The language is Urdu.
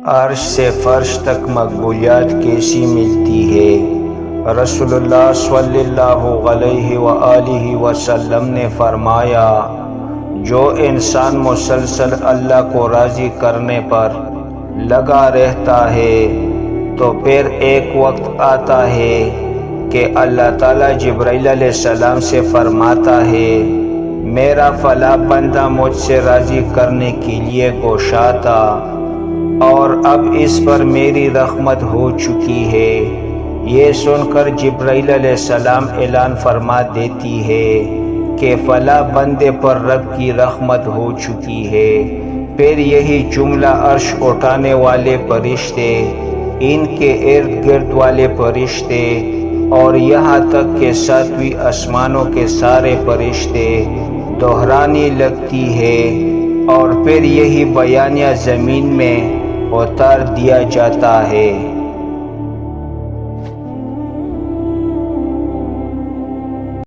عرش سے فرش تک مقبولیات کیسی ملتی ہے؟ رسول اللہ صلی اللہ علیہ وآلہ وسلم نے فرمایا، جو انسان مسلسل اللہ کو راضی کرنے پر لگا رہتا ہے تو پھر ایک وقت آتا ہے کہ اللہ تعالیٰ جبرائیل علیہ السلام سے فرماتا ہے، میرا فلاں بندہ مجھ سے راضی کرنے کے لیے گوشاتا اور اب اس پر میری رحمت ہو چکی ہے۔ یہ سن کر جبرائیل علیہ السلام اعلان فرما دیتی ہے کہ فلاں بندے پر رب کی رحمت ہو چکی ہے۔ پھر یہی جملہ عرش اٹھانے والے فرشتے، ان کے ارد گرد والے فرشتے اور یہاں تک کہ ساتویں آسمانوں کے سارے فرشتے دہرانے لگتی ہے، اور پھر یہی بیانیہ زمین میں اتار دیا جاتا ہے۔